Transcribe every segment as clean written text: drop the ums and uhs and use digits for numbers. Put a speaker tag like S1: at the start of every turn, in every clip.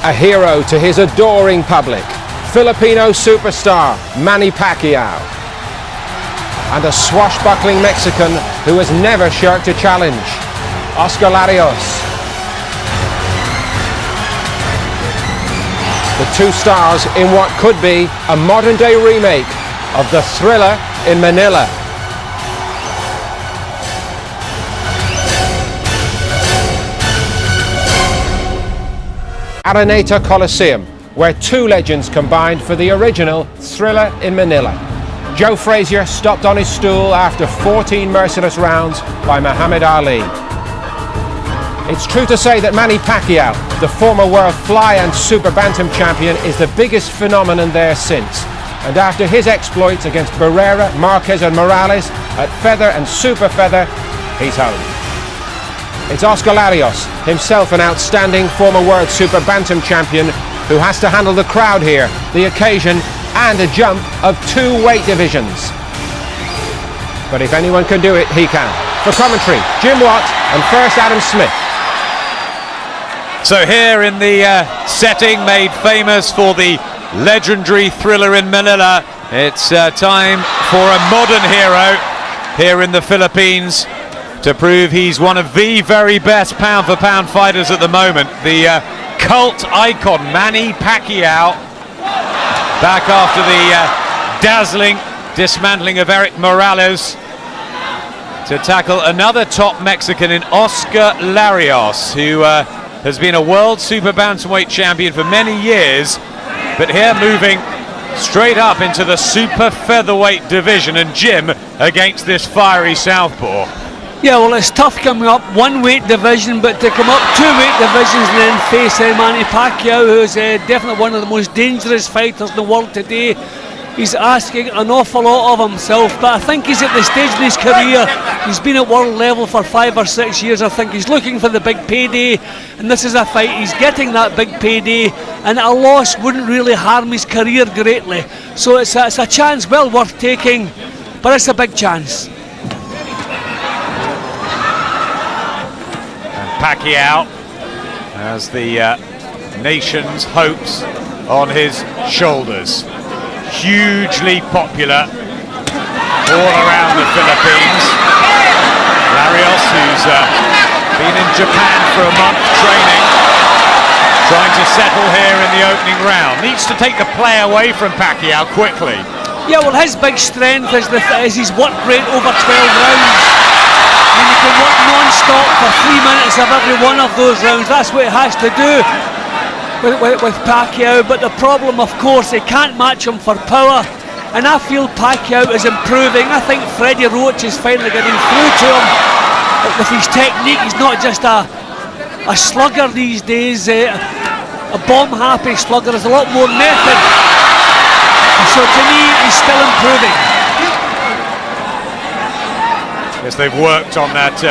S1: a hero to his adoring public, Filipino superstar Manny Pacquiao, and a swashbuckling Mexican who has never shirked a challenge, Oscar Larios. The two stars in what could be a modern-day remake of the thriller in Manila. Araneta Coliseum, where two legends combined for the original Thriller in Manila. Joe Frazier stopped on his stool after 14 merciless rounds by Muhammad Ali. It's true to say that Manny Pacquiao, the former world fly and super bantam champion, is the biggest phenomenon there since. And after his exploits against Barrera, Marquez and Morales at feather and super feather, he's home. It's Oscar Larios, himself an outstanding former world super bantam champion, who has to handle the crowd here, the occasion, and a jump of 2 weight divisions. But if anyone can do it, he can. For commentary, Jim Watt and first Adam Smith.
S2: So here in the setting made famous for the legendary Thriller in Manila, it's time for a modern hero here in the Philippines to prove he's one of the very best pound-for-pound fighters at the moment. The cult icon Manny Pacquiao, back after the dazzling dismantling of Eric Morales, to tackle another top Mexican in Oscar Larios, who has been a world super bantamweight champion for many years, but here moving straight up into the super featherweight division, and Jim against this fiery southpaw.
S3: Yeah, well, it's tough coming up 1 weight division, but to come up 2 weight divisions and then face Manny Pacquiao, who's definitely one of the most dangerous fighters in the world today. He's asking an awful lot of himself, but I think he's at the stage in his career. He's been at world level for 5 or 6 years. I think he's looking for the big payday, and this is a fight. He's getting that big payday, and a loss wouldn't really harm his career greatly. So it's a chance well worth taking, but it's a big chance.
S2: And Pacquiao has the nation's hopes on his shoulders. Hugely popular all around the Philippines. Larios, who's been in Japan for a month training, trying to settle here in the opening round. Needs to take the play away from Pacquiao quickly. Yeah, well, his big strength is his work rate over 12 rounds. I mean, he can work non-stop for 3 minutes of every one of those rounds. That's what he has to do with Pacquiao, but the problem, of course, they can't match him for power, and I feel Pacquiao is improving. I think Freddie Roach is finally getting through to him with his technique. He's not just a slugger these days, a bomb-happy slugger. There's a lot more method, so to me, he's still improving. Yes, they've worked on that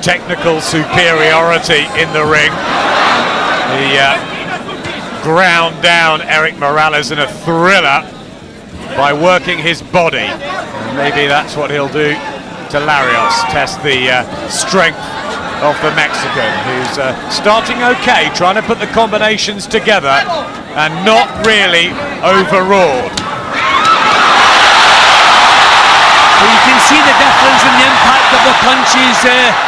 S2: technical superiority in the ring. He ground down Eric Morales in a thriller by working his body. And maybe that's what he'll do to Larios, test the strength of the Mexican, who's starting okay, trying to put the combinations together and not really overawed. So you can see the difference in the impact of the punches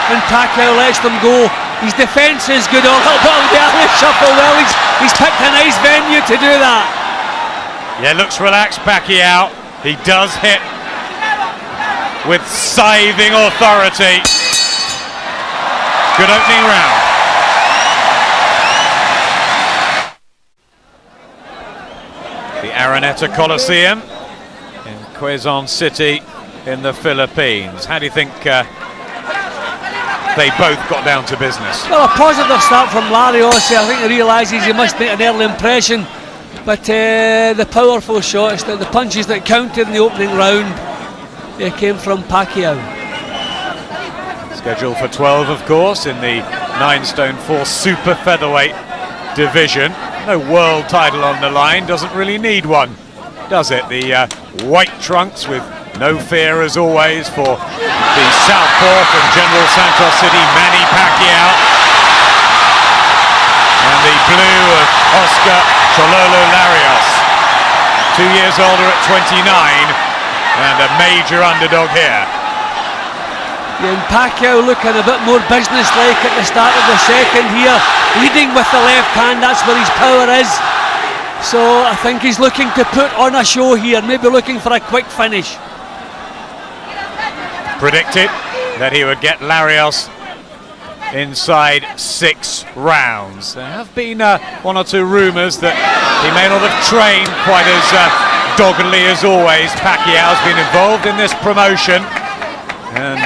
S2: when Pacquiao lets them go. His defence is good. A little bit of the early shuffle. Well, he's picked a nice venue to do that. Yeah, looks relaxed, Pacquiao. He does hit with scything authority. Good opening round. The Araneta Coliseum in Quezon City in the Philippines. How do you think they both got down to business? Well, a positive start from Larios. I think he realises he must make an early impression, but the powerful shots, the punches that counted in the opening round, came from Pacquiao. Scheduled for 12, of course, in the 9'4" super featherweight division. No world title on the line, doesn't really need one, does it? The white trunks with no fear, as always, for the southpaw from General Santos City, Manny Pacquiao. and the blue of Oscar Larios. 2 years older at 29 and a major underdog here.
S3: Yeah, and Pacquiao looking a bit more businesslike at the start of the second here, leading with the left hand. That's where his power is. So I think he's looking to put on a show here, maybe looking for a quick finish.
S2: Predicted that he would get Larios inside 6 rounds. There have been 1 or 2 rumours that he may not have trained quite as doggedly as always. Pacquiao's been involved in this promotion and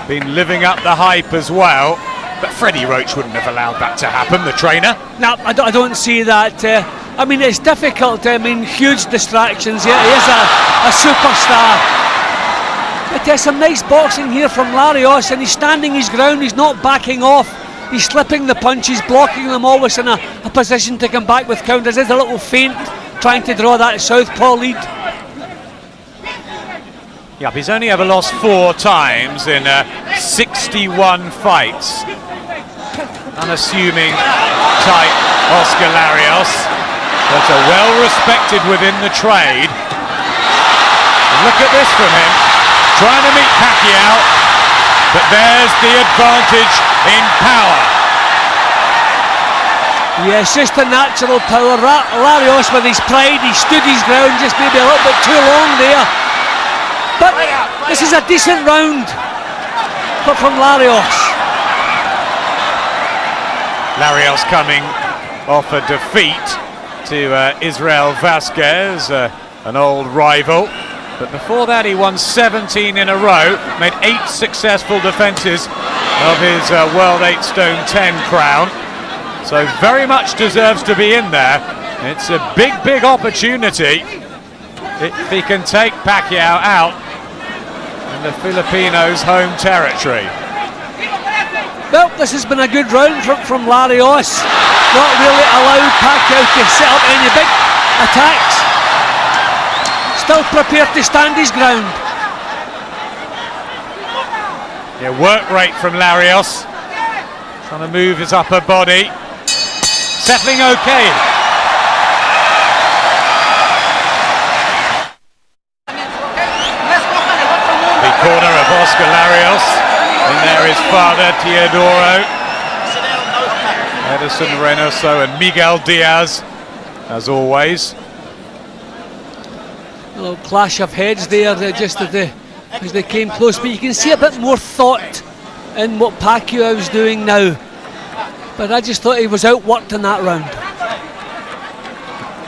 S2: been living up the hype as well. But Freddie Roach wouldn't have allowed that to happen, the trainer.
S3: No, I don't see that. I mean, it's difficult. I mean, huge distractions. Yeah, he is a superstar. But there's some nice boxing here from Larios, and he's standing his ground. He's not backing off. He's slipping the punches, blocking them, always in a position to come back with counters. There's a little feint, trying to draw that southpaw lead.
S2: Yep, he's only ever lost 4 times in 61 fights. Unassuming type Oscar Larios, but well respected within the trade. And look at this from him, trying to meet Pacquiao, but there's the advantage in power.
S3: Yeah, it's just a natural power. Larios with his pride, he stood his ground just maybe a little bit too long there. But this is a decent round from Larios.
S2: Larios coming off a defeat to Israel Vasquez, an old rival. But before that he won 17 in a row, made 8 successful defences of his World 8 Stone 10 crown. So very much deserves to be in there. It's a big opportunity if he can take Pacquiao out in the Filipinos' home territory.
S3: Well, this has been a good round from Larios. Not really allowed Pacquiao to set up any big attacks. Still prepared to stand his ground.
S2: Yeah, work rate from Larios. Trying to move his upper body. Settling okay. The corner of Oscar Larios. And there is father Teodoro, Edison Reynoso and Miguel Diaz, as always.
S3: A little clash of heads there, just as they came close, but you can see a bit more thought in what Pacquiao was doing now. But I just thought he was outworked in that round.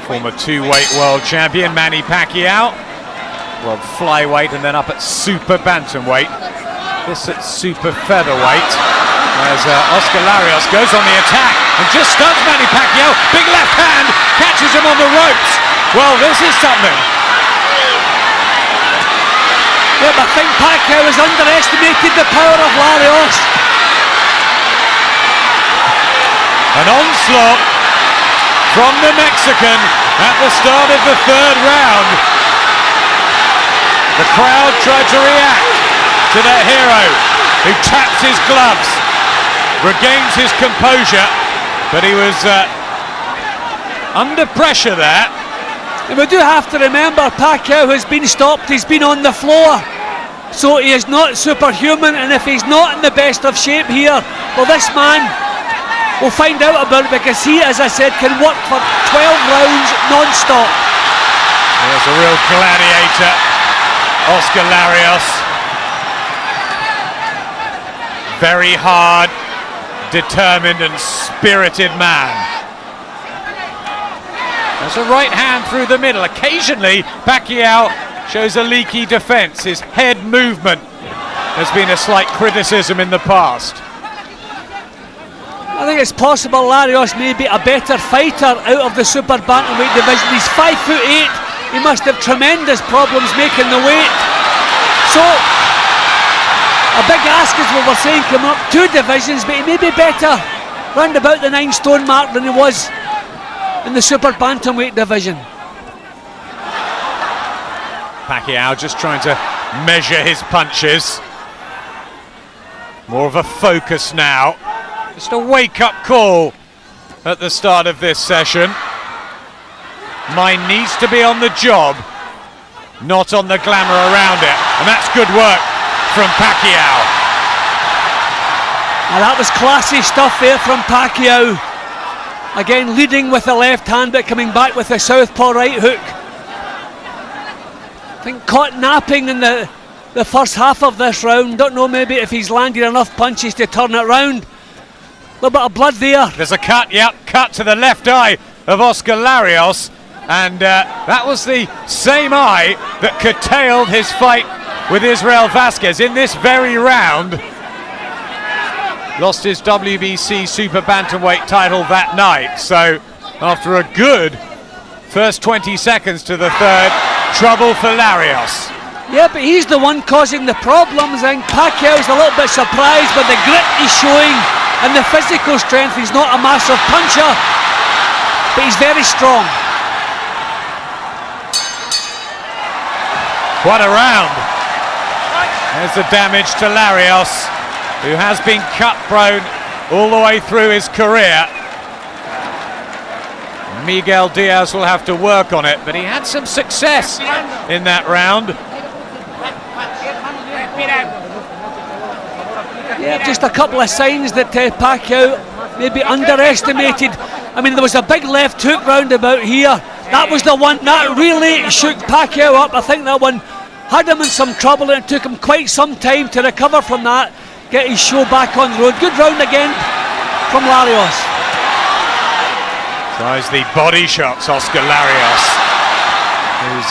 S2: Former 2-weight world champion Manny Pacquiao, world flyweight and then up at super bantamweight. This at super featherweight, as Oscar Larios goes on the attack and just stuns Manny Pacquiao. Big left hand, catches him on the ropes. Well, this is something.
S3: Yeah, but I think Pacquiao has underestimated the power of Larios.
S2: An onslaught from the Mexican at the start of the 3rd round. The crowd tried to react to their hero, who taps his gloves, regains his composure, but he was under pressure there.
S3: And we do have to remember Pacquiao has been stopped, he's been on the floor, so he is not superhuman, and if he's not in the best of shape here, well, this man, we'll find out about it, because he, as I said, can work for 12 rounds non-stop.
S2: There's a real gladiator, Oscar Larios. Very hard, determined and spirited man. There's a right hand through the middle. Occasionally Pacquiao shows a leaky defence. His head movement has been a slight criticism in the past.
S3: I think it's possible Larios may be a better fighter out of the super bantamweight division. He's 5'8". He must have tremendous problems making the weight. So a big ask, as we were saying, coming up 2 divisions, but he may be better round about the 9 stone mark than he was in the super bantamweight division.
S2: Pacquiao just trying to measure his punches. More of a focus now. Just a wake-up call at the start of this session. Mind needs to be on the job, not on the glamour around it. And that's good work from Pacquiao.
S3: Now that was classy stuff there from Pacquiao. Again, leading with the left hand, but coming back with the southpaw right hook. I think caught napping in the first half of this round. Don't know maybe if he's landed enough punches to turn it round. A little bit of blood there.
S2: There's a cut, yep, cut to the left eye of Oscar Larios. And that was the same eye that curtailed his fight with Israel Vasquez in this very round. Lost his WBC Super Bantamweight title that night. So after a good first 20 seconds to the third, trouble for Larios.
S3: Yeah, but he's the one causing the problems. I think Pacquiao's a little bit surprised by the grit he's showing and the physical strength. He's not a massive puncher, but he's very strong.
S2: What a round. There's the damage to Larios, who has been cut prone all the way through his career. Miguel Diaz will have to work on it, but he had some success in that round.
S3: Yeah, just a couple of signs that Pacquiao maybe underestimated. I mean, there was a big left hook roundabout here. That was the one that really shook Pacquiao up. I think that one had him in some trouble, and it took him quite some time to recover from that, get his show back on the road. Good round again from Larios.
S2: Tries the body shots, Oscar Larios, who's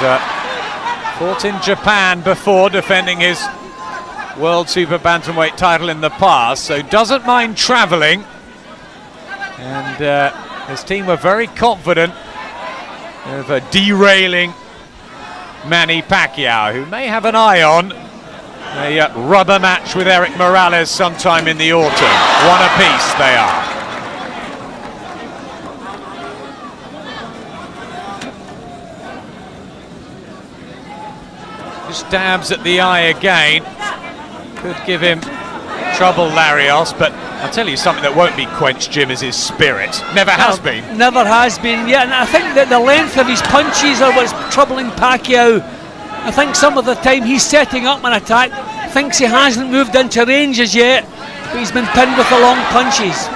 S2: fought in Japan before, defending his World Super Bantamweight title in the past, so doesn't mind travelling. And his team were very confident of derailing Manny Pacquiao, who may have an eye on a rubber match with Eric Morales sometime in the autumn. One apiece they are. Just dabs at the eye again. Could give him trouble, Larios, but I'll tell you something that won't be quenched, Jim, is his spirit. Never has been.
S3: Never has been, yeah, and I think that the length of his punches are what's troubling Pacquiao. I think some of the time he's setting up an attack, thinks he hasn't moved into range as yet, but he's been pinned with the long punches.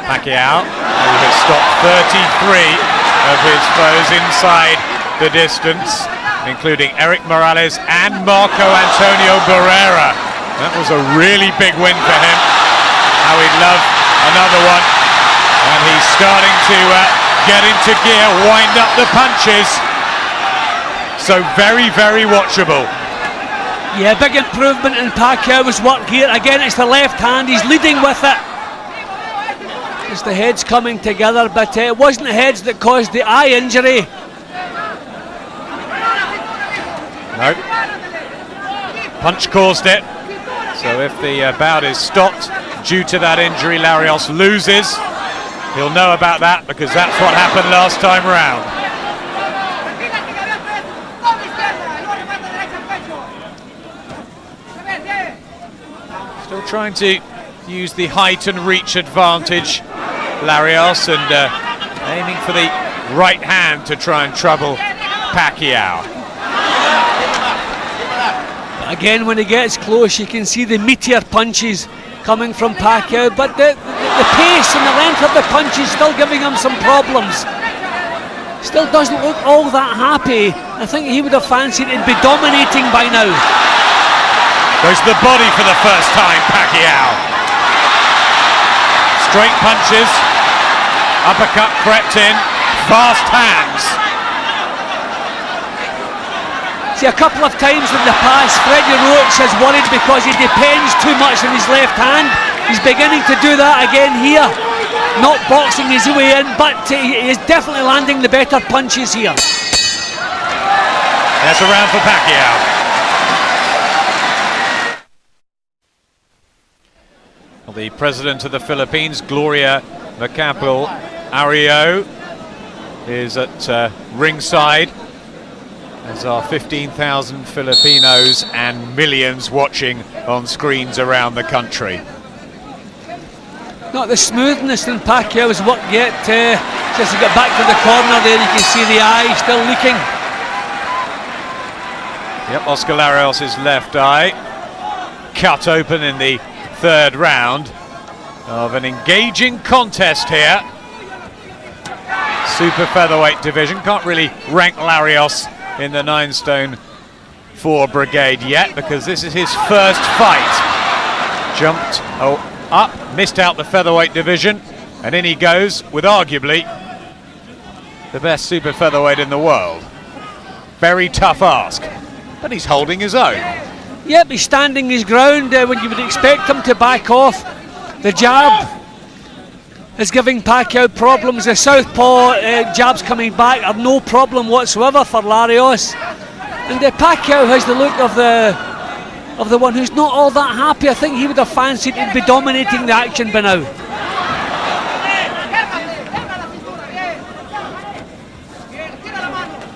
S2: Pacquiao, who has stopped 33 of his foes inside the distance, including Eric Morales and Marco Antonio Barrera. That was a really big win for him. Now he'd love another one. And he's starting to get into gear, wind up the punches. So very, very watchable.
S3: Yeah, big improvement in Pacquiao's work here. Again, it's the left hand, he's leading with it. It's the heads coming together, but it wasn't the heads that caused the eye injury.
S2: No. Punch caused it. So if the bout is stopped due to that injury, Larios loses. He'll know about that because that's what happened last time round. Still trying to use the height and reach advantage, Larios, and aiming for the right hand to try and trouble Pacquiao.
S3: Again, when he gets close, you can see the meteor punches coming from Pacquiao, but the pace and the length of the punches still giving him some problems. Still doesn't look all that happy. I think he would have fancied he'd be dominating by now.
S2: Goes to the body for the first time, Pacquiao. Straight punches, uppercut crept in, fast hands.
S3: See, a couple of times in the past, Freddie Roach has worried because he depends too much on his left hand. He's beginning to do that again here. Not boxing his way in, but he is definitely landing the better punches here.
S2: That's a round for Pacquiao. Well, the president of the Philippines, Gloria Macapagal Arroyo, is at ringside There's our 15,000 Filipinos and millions watching on screens around the country.
S3: Not the smoothness in Pacquiao's work yet. Just to get back to the corner there, you can see the eye still leaking.
S2: Yep, Oscar Larios' left eye cut open in the third round of an engaging contest here. Super featherweight division. Can't really rank Larios in the 9 stone 4 brigade yet, because this is his first fight. Jumped up, missed out the featherweight division, and in he goes with arguably the best super featherweight in the world. Very tough ask, but he's holding his own.
S3: Yep, he's standing his ground when you would expect him to back off. The jab is giving Pacquiao problems. The southpaw jabs coming back are no problem whatsoever for Larios. And Pacquiao has the look of the one who's not all that happy. I think he would have fancied he'd be dominating the action by now.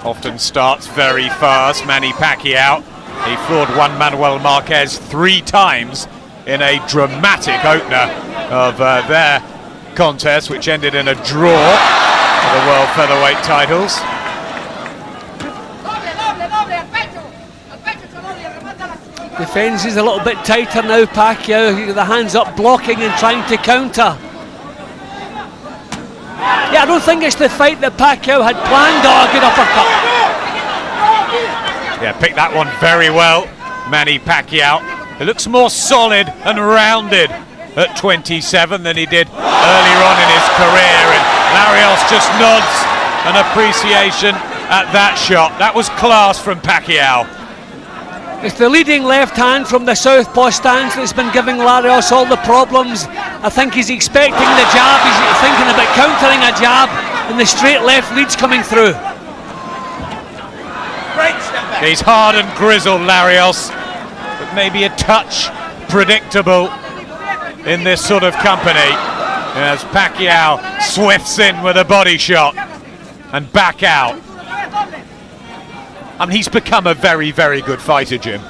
S2: Often starts very fast, Manny Pacquiao. He floored Juan Manuel Marquez 3 times in a dramatic opener of their contest, which ended in a draw for the world featherweight titles.
S3: Defence is a little bit tighter now, Pacquiao. The hands up, blocking and trying to counter. Yeah, I don't think it's the fight that Pacquiao had planned. Oh, good uppercut.
S2: Yeah, picked that one very well, Manny Pacquiao. It looks more solid and rounded at 27 than he did earlier on in his career, and Larios just nods an appreciation at that shot. That was class from Pacquiao.
S3: It's the leading left hand from the southpaw stance that's been giving Larios all the problems. I think he's expecting the jab, he's thinking about countering a jab, and the straight left lead's coming through.
S2: He's hard and grizzled, Larios, but maybe a touch predictable in this sort of company, as Pacquiao swifts in with a body shot and back out. I mean, he's become a very, very good fighter, Jim.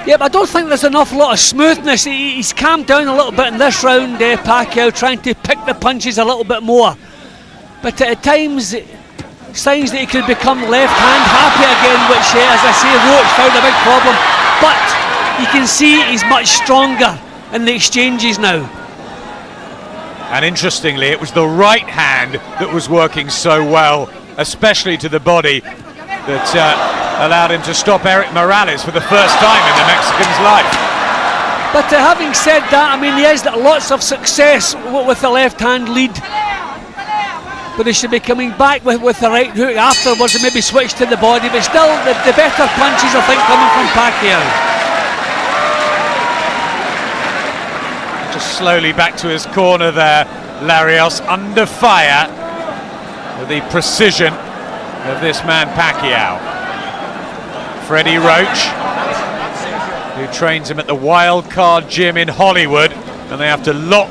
S3: Yeah, but I don't think there's an awful lot of smoothness. He's calmed down a little bit in this round, Pacquiao, trying to pick the punches a little bit more. But at times, signs that he could become left-hand happy again, which, as I say, Roach found a big problem. But you can see he's much stronger in the exchanges now.
S2: And interestingly, it was the right hand that was working so well, especially to the body, that allowed him to stop Eric Morales for the first time in the Mexican's life.
S3: But having said that, I mean, he has lots of success with the left-hand lead. But he should be coming back with the right hook afterwards and maybe switch to the body. But still, the better punches, I think, coming from Pacquiao.
S2: Just slowly back to his corner there, Larios, under fire with the precision of this man Pacquiao. Freddie Roach, who trains him at the Wild Card Gym in Hollywood, and they have to lock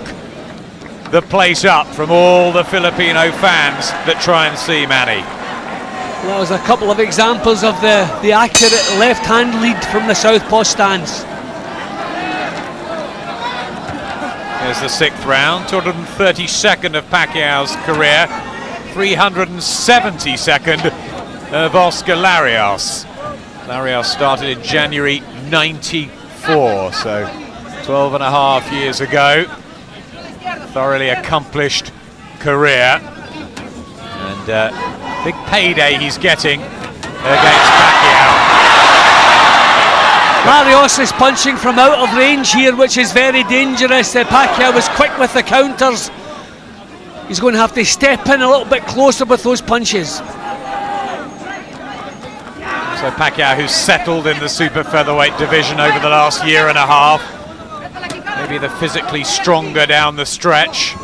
S2: the place up from all the Filipino fans that try and see Manny.
S3: Well, there's a couple of examples of the accurate left-hand lead from the southpaw stance.
S2: Here's the 6th round, 232nd of Pacquiao's career, 372nd of Oscar Larios. Larios started in January '94, so 12 and a half years ago. Thoroughly accomplished career, and big payday he's getting against Pacquiao.
S3: Larios is punching from out of range here, which is very dangerous. Pacquiao was quick with the counters. He's going to have to step in a little bit closer with those punches.
S2: So Pacquiao, who's settled in the super featherweight division over the last year and a half, maybe the physically stronger down the stretch.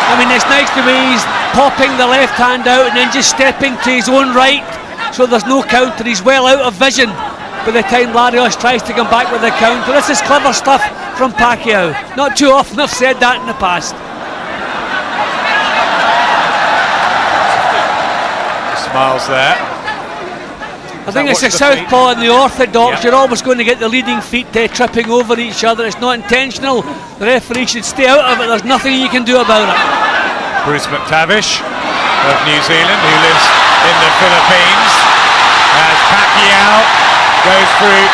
S3: I mean, it's nice the way he's popping the left hand out and then just stepping to his own right, so there's no counter. He's well out of vision by the time Larios tries to come back with the counter. This is clever stuff from Pacquiao. Not too often I've said that in the past.
S2: Miles there.
S3: I think it's the southpaw and the orthodox. You're always going to get the leading feet tripping over each other. It's not intentional. The referee should stay out of it. There's nothing you can do about it.
S2: Bruce McTavish of New Zealand, who lives in the Philippines, as Pacquiao goes through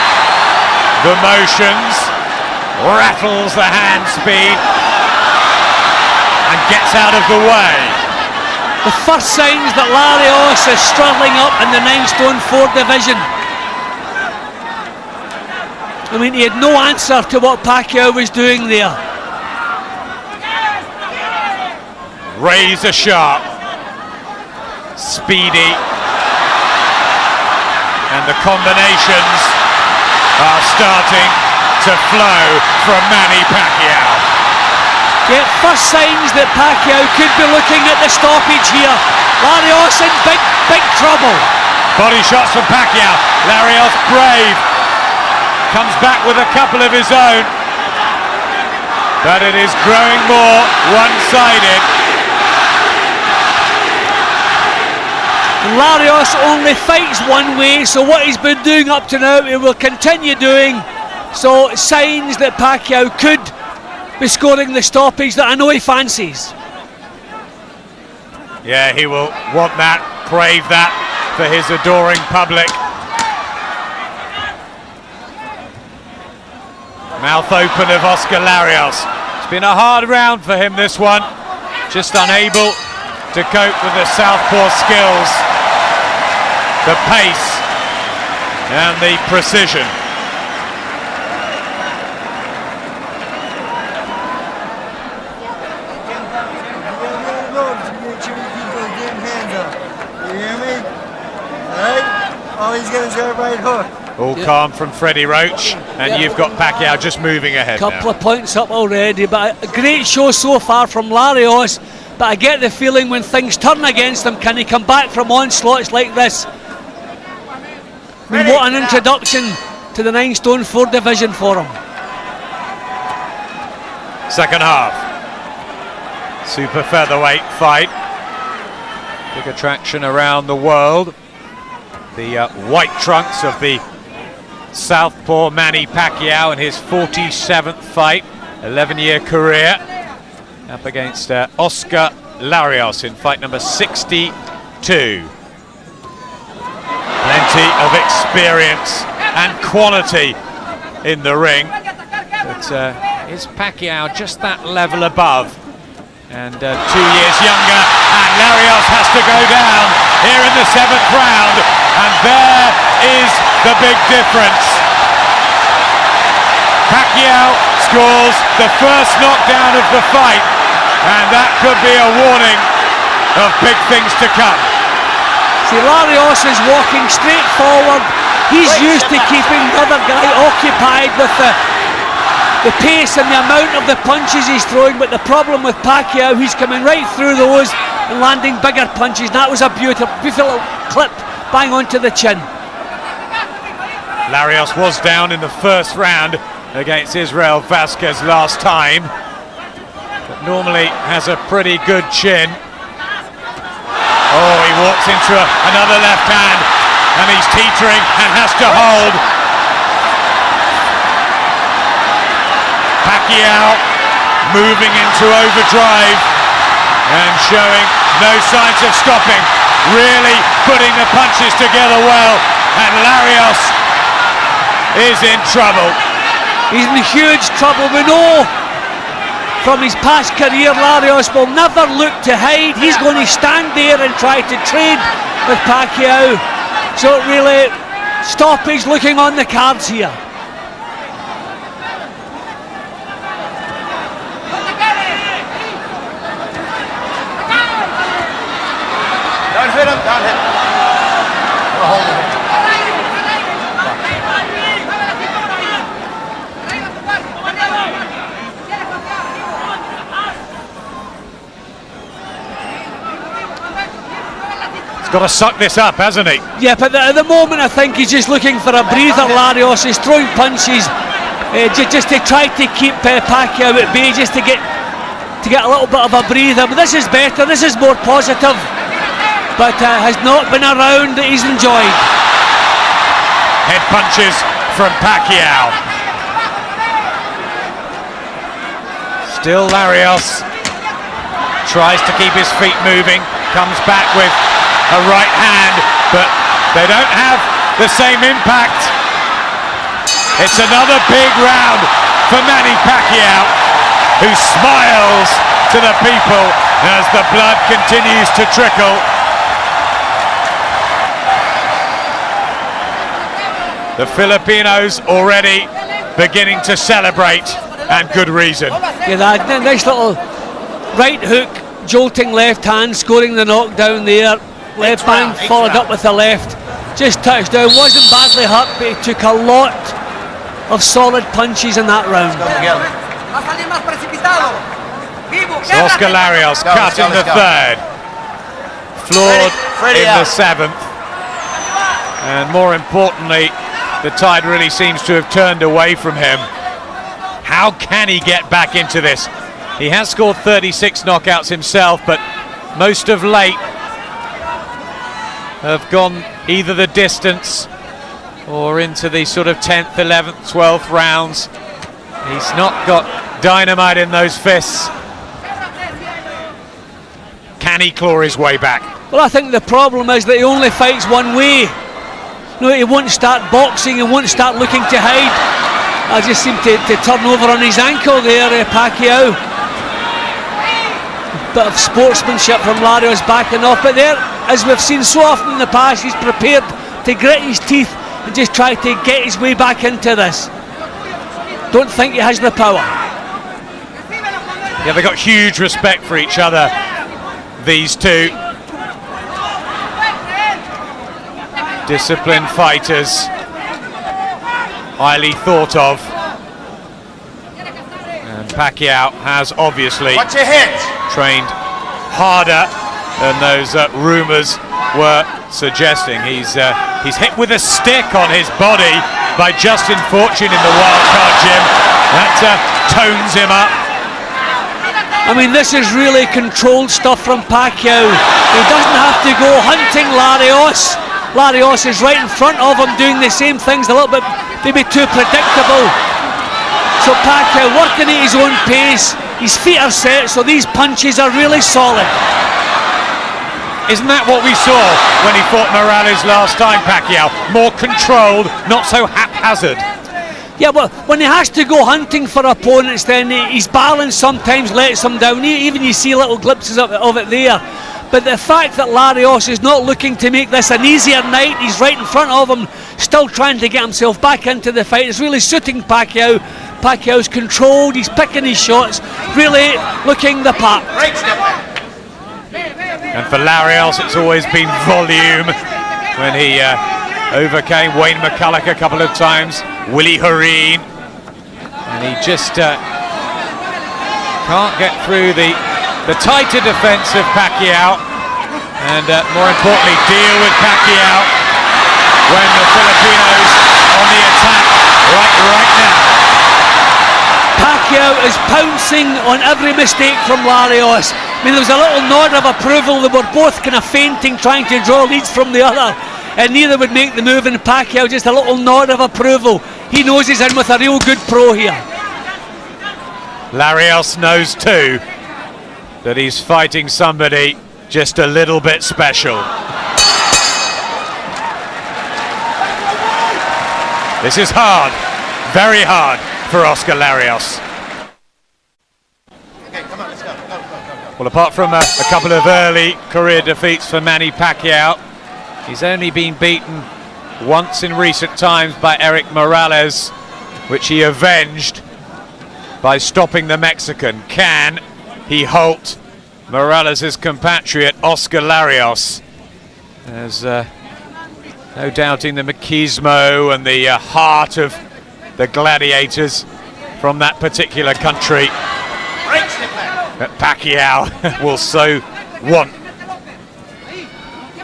S2: the motions, rattles the hand speed, and gets out of the way.
S3: The first signs that Larios is struggling up in the 9 stone 4 division. I mean, he had no answer to what Pacquiao was doing there.
S2: Razor sharp, speedy, and the combinations are starting to flow from Manny Pacquiao.
S3: Yeah, first signs that Pacquiao could be looking at the stoppage here. Larios in big trouble.
S2: Body shots from Pacquiao. Larios brave. Comes back with a couple of his own. But it is growing more one-sided.
S3: Larios only fights one way, so what he's been doing up to now, he will continue doing. So signs that Pacquiao could be scoring the stoppage that I know he fancies.
S2: Yeah, he will want that, crave that for his adoring public. Mouth open of Oscar Larios. It's been a hard round for him, this one. Just unable to cope with the southpaw skills, the pace and the precision.
S4: He's going to go right hook.
S2: All calm from Freddie Roach, and you've got Pacquiao just moving ahead now.
S3: Couple of points up already, but a great show so far from Larios. But I get the feeling when things turn against him, can he come back from onslaughts like this? I mean, what an introduction to the 9 stone 4 division for him.
S2: Second half. Super featherweight fight. Big attraction around the world. The white trunks of the southpaw Manny Pacquiao in his 47th fight, 11-year career, up against Oscar Larios in fight number 62. Plenty of experience and quality in the ring, but is Pacquiao just that level above? And 2 years younger, and Larios has to go down here in the 7th round, and there is the big difference. Pacquiao scores the first knockdown of the fight, and that could be a warning of big things to come.
S3: See, Larios is walking straight forward. He's used to keeping the other guy occupied with the pace and the amount of the punches he's throwing, but the problem with Pacquiao, he's coming right through those and landing bigger punches. That was a beautiful clip, bang onto the chin.
S2: Larios was down in the first round against Israel Vasquez last time, but normally has a pretty good chin. Oh, he walks into another left hand, and he's teetering and has to hold. Pacquiao moving into overdrive and showing no signs of stopping, really putting the punches together well, and Larios is in trouble.
S3: He's in huge trouble. We know from his past career Larios will never look to hide. He's going to stand there and try to trade with Pacquiao, so really stoppage looking on the cards here.
S4: Hit him, don't hit him. We're holding him.
S2: He's got to suck this up, hasn't he?
S3: Yeah, but at the moment I think he's just looking for a breather. Larios is throwing punches just to try to keep Pacquiao at bay, just to get a little bit of a breather. But this is better, this is more positive. but has not been a round that he's enjoyed.
S2: Head punches from Pacquiao. Still Larios tries to keep his feet moving, comes back with a right hand, but they don't have the same impact. It's another big round for Manny Pacquiao, who smiles to the people as the blood continues to trickle. The Filipinos already beginning to celebrate, and good reason.
S3: Yeah, that nice little right hook, jolting left hand, scoring the knockdown there. Left hand followed up with the left. Just touched down, wasn't badly hurt, but he took a lot of solid punches in that round.
S2: So Oscar Larios cut in the third, floored in the seventh, and more importantly, the tide really seems to have turned away from him. How can he get back into this? He has scored 36 knockouts himself, but most of late have gone either the distance or into the sort of 10th, 11th, 12th rounds. He's not got dynamite in those fists. Can he claw his way back?
S3: Well, I think the problem is that he only fights one way. No, he won't start boxing, he won't start looking to hide. I just seem to turn over on his ankle there, Pacquiao. Bit of sportsmanship from Larios backing off, but there, as we've seen so often in the past, he's prepared to grit his teeth and just try to get his way back into this. Don't think he has the power.
S2: Yeah, they've got huge respect for each other, these two. Disciplined fighters, highly thought of. And Pacquiao has obviously trained harder than those rumours were suggesting. He's hit with a stick on his body by Justin Fortune in the wildcard gym. That tones him up.
S3: I mean, this is really controlled stuff from Pacquiao. He doesn't have to go hunting Larios. Larios is right in front of him doing the same things, a little bit maybe too predictable. So Pacquiao working at his own pace, his feet are set, so these punches are really solid.
S2: Isn't that what we saw when he fought Morales last time, Pacquiao? More controlled, not so haphazard.
S3: Yeah, but when he has to go hunting for opponents, then his balance sometimes lets him down. Even you see little glimpses of it there. But the fact that Larios is not looking to make this an easier night, he's right in front of him, still trying to get himself back into the fight, is really suiting Pacquiao. Pacquiao's controlled, he's picking his shots, really looking the part.
S2: And for Larios, it's always been volume when he overcame Wayne McCulloch a couple of times, Willie Horeen, and he just can't get through the tighter defence of Pacquiao, and more importantly, deal with Pacquiao when the Filipinos on the attack right now.
S3: Pacquiao is pouncing on every mistake from Larios. I mean, there was a little nod of approval. They were both kind of fainting, trying to draw leads from the other, and neither would make the move, and Pacquiao just a little nod of approval. He knows he's in with a real good pro here.
S2: Larios knows too that he's fighting somebody just a little bit special. This is hard, very hard for Oscar Larios.
S4: Okay, come on, let's go. Go.
S2: Well, apart from a couple of early career defeats for Manny Pacquiao, he's only been beaten once in recent times by Eric Morales, which he avenged by stopping the Mexican. Can he halt Morales' compatriot Oscar Larios? There's no doubting the machismo and the heart of the gladiators from that particular country that Pacquiao will so want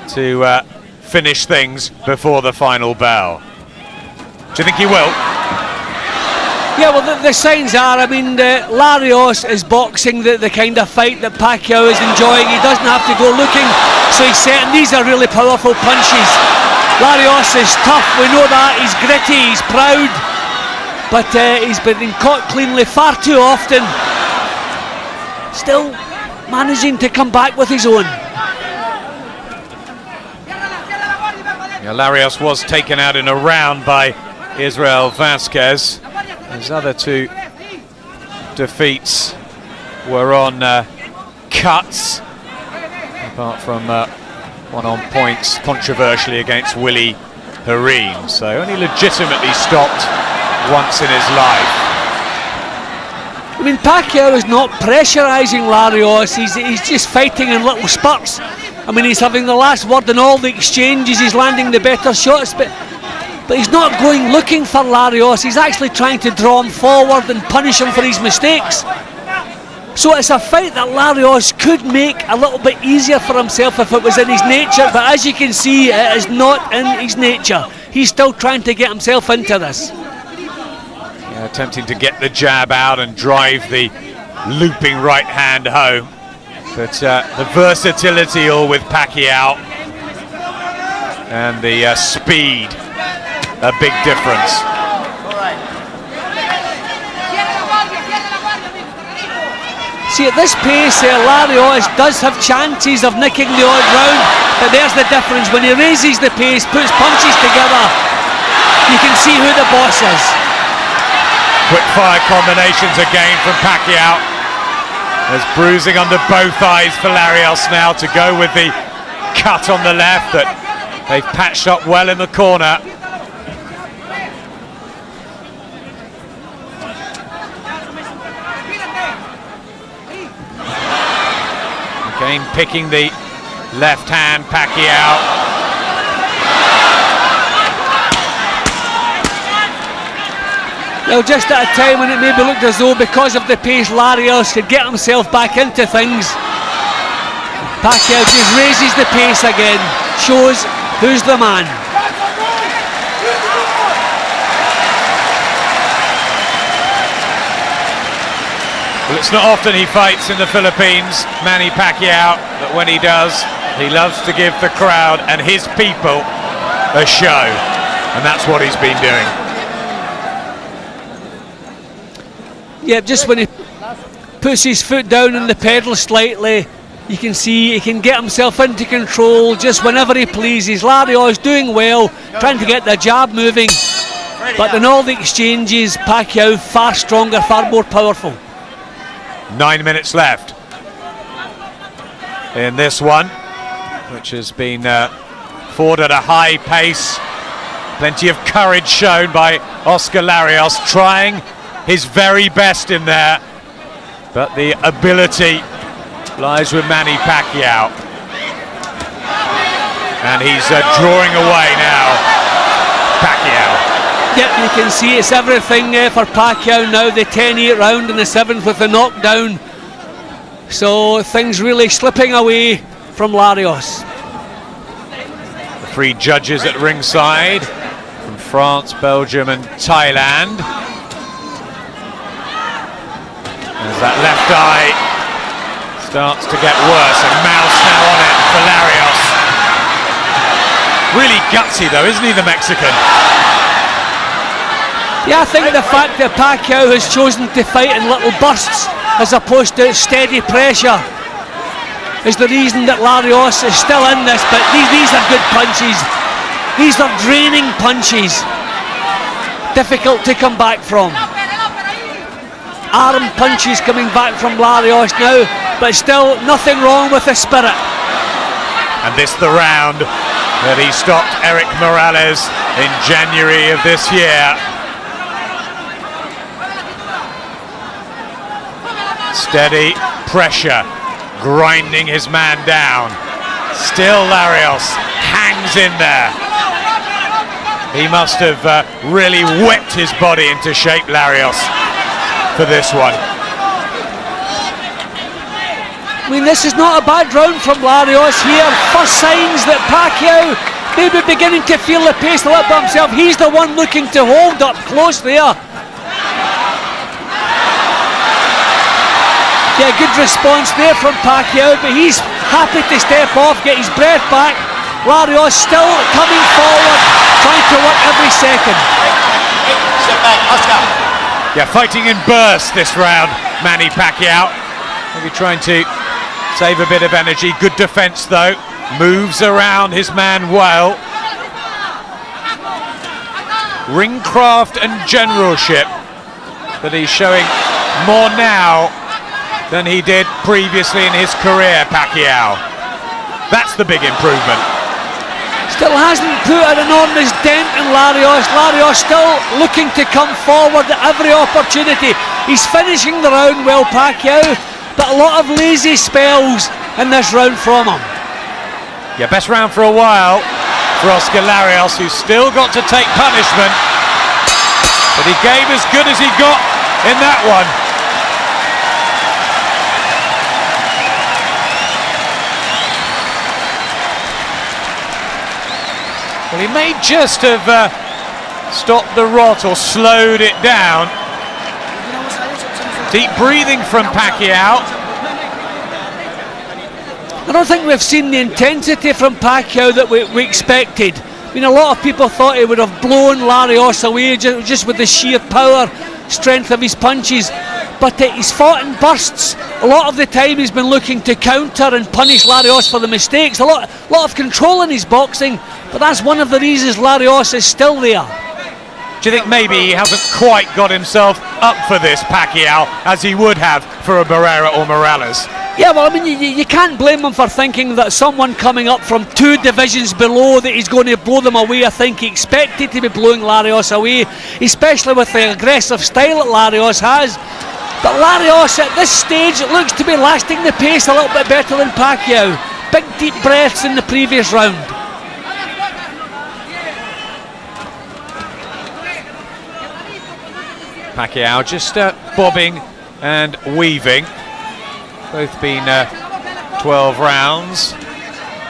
S2: to finish things before the final bell. Do you think he will?
S3: Yeah, well, the signs are, I mean, Larios is boxing the kind of fight that Pacquiao is enjoying. He doesn't have to go looking so he's setting. These are really powerful punches. Larios is tough, we know that. He's gritty, he's proud, but he's been caught cleanly far too often. Still managing to come back with his own.
S2: Yeah, Larios was taken out in a round by Israel Vasquez. His other two defeats were on cuts, apart from one on points controversially against Willie Harim, so only legitimately stopped once in his life.
S3: I mean, Pacquiao is not pressurising Larios, he's just fighting in little spurts. I mean, he's having the last word in all the exchanges, he's landing the better shots, but he's not going looking for Larios, he's actually trying to draw him forward and punish him for his mistakes. So it's a fight that Larios could make a little bit easier for himself if it was in his nature, but as you can see, it is not in his nature. He's still trying to get himself into this.
S2: Yeah, attempting to get the jab out and drive the looping right hand home. But the versatility all with Pacquiao and the speed, a big difference.
S3: See, at this pace, Larios does have chances of nicking the odd round, but there's the difference. When he raises the pace, puts punches together, you can see who the boss is.
S2: Quick fire combinations again from Pacquiao. There's bruising under both eyes for Larios now to go with the cut on the left that they've patched up well in the corner. Again picking the left hand, Pacquiao.
S3: Well, just at a time when it maybe looked as though because of the pace Larios could get himself back into things, Pacquiao just raises the pace again, shows who's the man.
S2: Well, it's not often he fights in the Philippines, Manny Pacquiao, but when he does, he loves to give the crowd and his people a show, and that's what he's been doing.
S3: Yeah, just when he puts his foot down on the pedal slightly, you can see he can get himself into control just whenever he pleases. Larios doing well, trying to get the jab moving, but in all the exchanges, Pacquiao far stronger, far more powerful.
S2: 9 minutes left in this one, which has been fought at a high pace. Plenty of courage shown by Oscar Larios, trying his very best in there, but the ability lies with Manny Pacquiao, and he's drawing away now. Pacquiao.
S3: Yep, you can see it's everything for Pacquiao now, the 10-8 round in the 7th with the knockdown. So things really slipping away from Larios.
S2: The three judges at ringside from France, Belgium and Thailand. As that left eye starts to get worse, and Mouse now on it for Larios. Really gutsy though, isn't he, the Mexican?
S3: Yeah, I think the fact that Pacquiao has chosen to fight in little bursts as opposed to steady pressure is the reason that Larios is still in this, but these are good punches. These are draining punches. Difficult to come back from. Arm punches coming back from Larios now, but still nothing wrong with the spirit.
S2: And this the round that he stopped Eric Morales in January of this year. Steady pressure, grinding his man down. Still Larios hangs in there. He must have really whipped his body into shape, Larios, for this one.
S3: I mean, this is not a bad round from Larios here. First signs that Pacquiao may be beginning to feel the pace a little bit himself. He's the one looking to hold up close there. Yeah, good response there from Pacquiao, but he's happy to step off, get his breath back. Larios still coming forward, trying to work every second.
S4: Step back, Oscar.
S2: Yeah, fighting in bursts this round, Manny Pacquiao. Maybe trying to save a bit of energy. Good defense though. Moves around his man well. Ringcraft and generalship, but he's showing more now than he did previously in his career, Pacquiao. That's the big improvement.
S3: Still hasn't put an enormous dent in Larios. Larios still looking to come forward at every opportunity. He's finishing the round well, Pacquiao, but a lot of lazy spells in this round from him.
S2: Yeah, best round for a while for Oscar Larios, who's still got to take punishment, but he gave as good as he got in that one. Well, he may just have stopped the rot or slowed it down. Deep breathing from Pacquiao.
S3: I don't think we've seen the intensity from Pacquiao that we expected. I mean, a lot of people thought he would have blown Larios away just with the sheer power, strength of his punches. But he's fought in bursts. A lot of the time he's been looking to counter and punish Larios for the mistakes. A lot of control in his boxing, but that's one of the reasons Larios is still there.
S2: Do you think maybe he hasn't quite got himself up for this, Pacquiao, as he would have for a Barrera or Morales?
S3: Yeah, well, I mean, you can't blame him for thinking that someone coming up from 2 divisions below that he's going to blow them away. I think he expected to be blowing Larios away, especially with the aggressive style that Larios has. But Larios at this stage looks to be lasting the pace a little bit better than Pacquiao. Big deep breaths in the previous round.
S2: Pacquiao just bobbing and weaving. Both been 12 rounds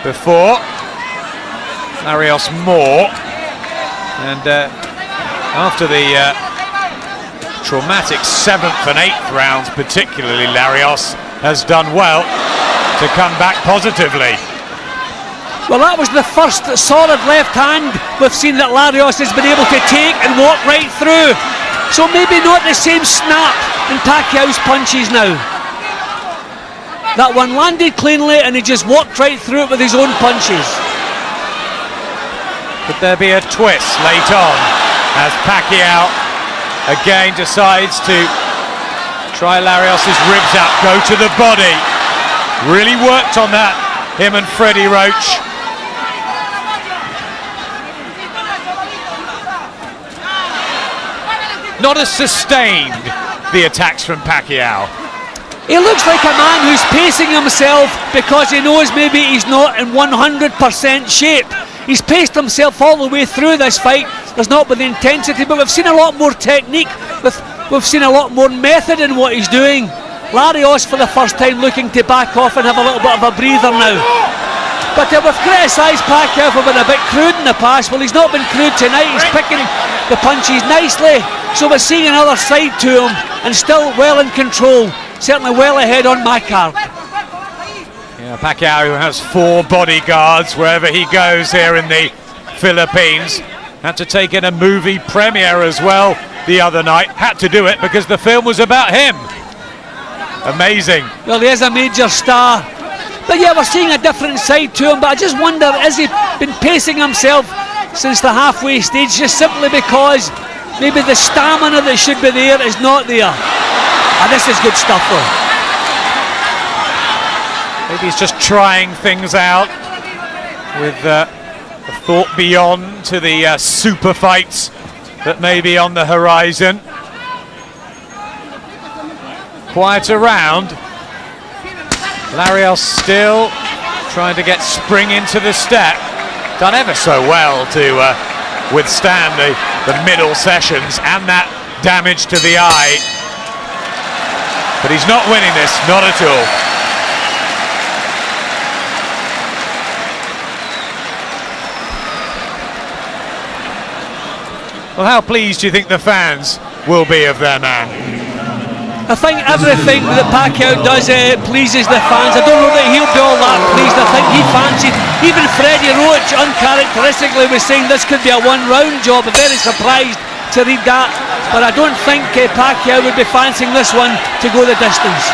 S2: before. Larios more. And after the traumatic 7th and 8th rounds, particularly, Larios has done well to come back positively.
S3: Well, that was the first solid left hand we've seen that Larios has been able to take and walk right through. So maybe not the same snap in Pacquiao's punches now. That one landed cleanly and he just walked right through it with his own punches.
S2: Could there be a twist late on as Pacquiao again decides to try Larios' ribs out, go to the body? Really worked on that, him and Freddie Roach. Not as sustained, the attacks from Pacquiao.
S3: He looks like a man who's pacing himself because he knows maybe he's not in 100% shape. He's paced himself all the way through this fight. There's not been the intensity, but we've seen a lot more technique. We've seen a lot more method in what he's doing. Larios for the first time looking to back off and have a little bit of a breather now. But we've criticised Pacquiao for being a bit crude in the past. Well, he's not been crude tonight. He's picking the punches nicely. So we're seeing another side to him and still well in control. Certainly well ahead on my card.
S2: Yeah, Pacquiao has 4 bodyguards wherever he goes here in the Philippines. Had to take in a movie premiere as well the other night. Had to do it because the film was about him. Amazing.
S3: Well, he is a major star. But yeah, we're seeing a different side to him. But I just wonder, has he been pacing himself since the halfway stage just simply because maybe the stamina that should be there is not there? And this is good stuff though.
S2: Maybe he's just trying things out with a thought beyond to the super fights that may be on the horizon. Quite around. Larios still trying to get spring into the step. Done ever so well to withstand the middle sessions and that damage to the eye. But he's not winning this, not at all. Well, how pleased do you think the fans will be of their man?
S3: I think everything that Pacquiao does pleases the fans. I don't know that he'll be all that pleased. I think he fancied, even Freddie Roach uncharacteristically was saying this could be a one-round job. I'm very surprised to read that, but I don't think Pacquiao would be fancying this one to go the distance.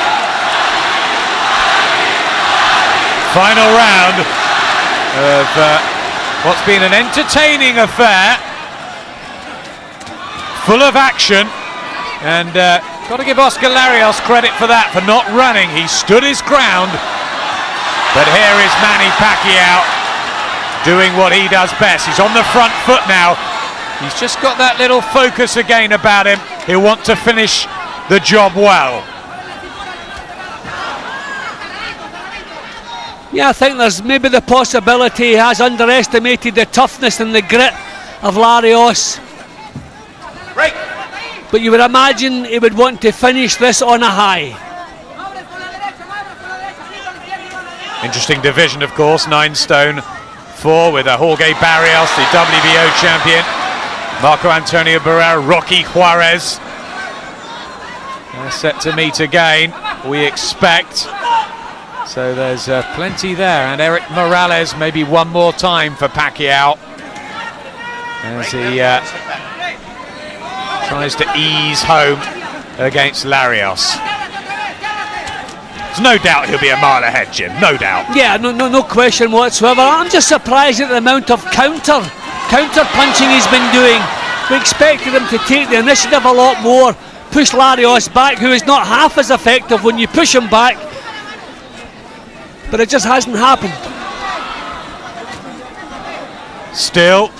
S2: Final round of what's been an entertaining affair, full of action, and got to give Oscar Larios credit for that, for not running. He stood his ground. But here is Manny Pacquiao doing what he does best. He's on the front foot now. He's just got that little focus again about him. He'll want to finish the job well.
S3: Yeah, I think there's maybe the possibility he has underestimated the toughness and the grit of Larios.
S4: Break.
S3: But you would imagine he would want to finish this on a high.
S2: Interesting division, of course. 9 stone 4 with Jorge Barrios, the WBO champion. Marco Antonio Barrera, Rocky Juarez. They're set to meet again, we expect. So there's plenty there. And Eric Morales, maybe one more time for Pacquiao, as he tries to ease home against Larios. There's no doubt he'll be a mile ahead, Jim, no doubt.
S3: Yeah, no question whatsoever. I'm just surprised at the amount of counter punching he's been doing. We expected him to take the initiative a lot more, push Larios back, who is not half as effective when you push him back, but it just hasn't happened.
S2: Still,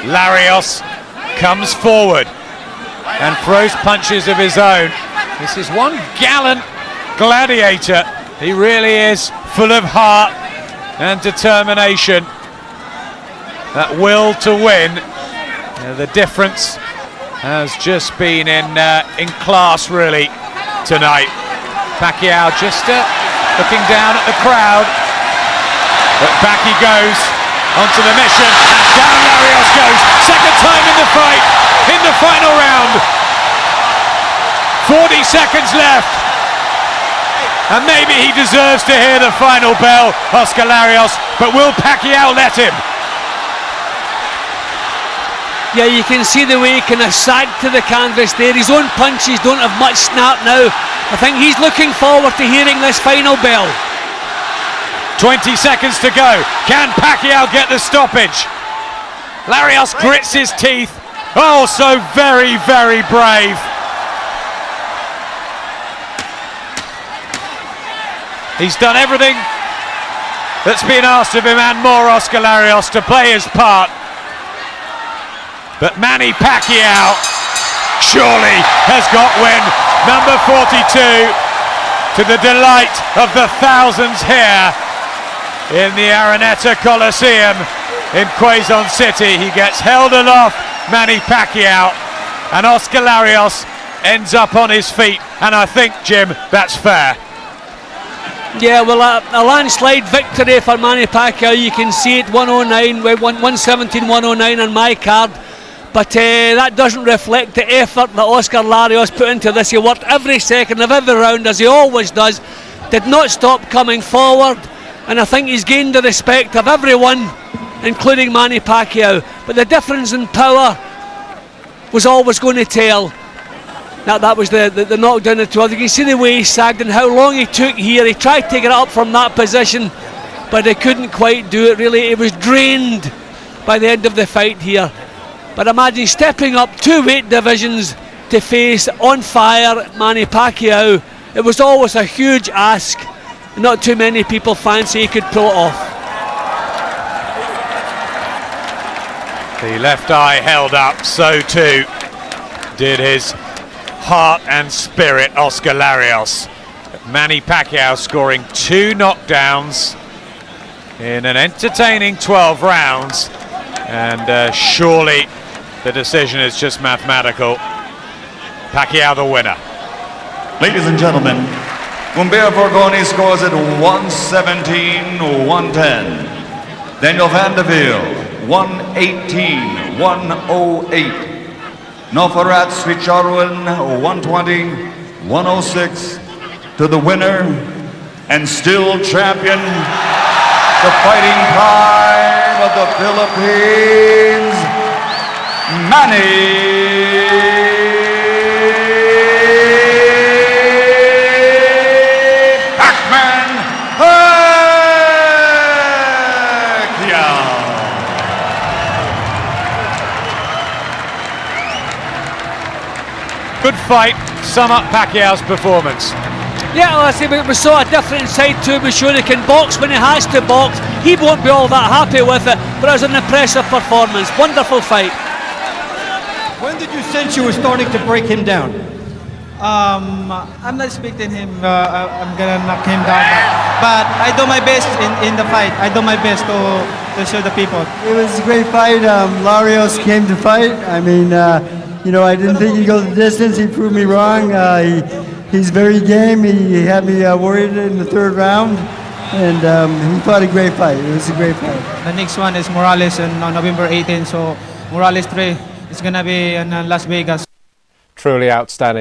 S2: Larios comes forward and throws punches of his own. This is one gallant gladiator. He really is full of heart and determination, that will to win. The difference has just been in class really tonight. Pacquiao just looking down at the crowd, but back he goes onto the mission, and down Larios goes. Second time in the fight, in the final round. 40 seconds left, and maybe he deserves to hear the final bell, Oscar Larios, but will Pacquiao let him?
S3: Yeah, you can see the way he kind of sagged to the canvas there. His own punches don't have much snap now. I think he's looking forward to hearing this final bell.
S2: 20 seconds to go. Can Pacquiao get the stoppage? Larios grits his teeth. Oh, so very, very brave. He's done everything that's been asked of him and more, Oscar Larios, to play his part. But Manny Pacquiao surely has got win number 42, to the delight of the thousands here in the Araneta Coliseum in Quezon City. He gets held aloft, Manny Pacquiao, and Oscar Larios ends up on his feet. And I think, Jim, that's fair.
S3: Yeah, well, a landslide victory for Manny Pacquiao. You can see it, 109, 117-109 on my card. But that doesn't reflect the effort that Oscar Larios put into this. He worked every second of every round, as he always does. Did not stop coming forward. And I think he's gained the respect of everyone, including Manny Pacquiao. But the difference in power was always going to tell. That was the knockdown of 12. You can see the way he sagged and how long he took here. He tried to get up from that position, but he couldn't quite do it, really. He was drained by the end of the fight here. But imagine stepping up 2 weight divisions to face on fire Manny Pacquiao. It was always a huge ask. Not too many people fancy he could pull it off.
S2: The left eye held up, so too did his heart and spirit, Oscar Larios. Manny Pacquiao scoring 2 knockdowns in an entertaining 12 rounds, and surely the decision is just mathematical. Pacquiao the winner.
S5: Ladies and gentlemen, Humbert Borgoni scores at 117-110. Daniel Vanderveer, 118-108. Nofarat Swicharwan, 120. 106 to the winner and still champion, the Fighting Pride of the Philippines, Manny Pacquiao.
S2: Good fight. Sum up Pacquiao's performance.
S3: Yeah, well, I say we saw a different side to him. We showed he can box when he has to box. He won't be all that happy with it, but it was an impressive performance. Wonderful fight.
S6: When did you sense you were starting to break him down?
S7: I'm not expecting him. I'm gonna knock him down, but I do my best in the fight. I do my best to show the people.
S8: It was a great fight. Larios came to fight. I mean, you know, I didn't think he'd go the distance. He proved me wrong. He's very game. He had me worried in the third round, and he fought a great fight. It was a great fight.
S7: The next one is Morales on November 18. So Morales 3 is gonna be in Las Vegas.
S1: Truly outstanding.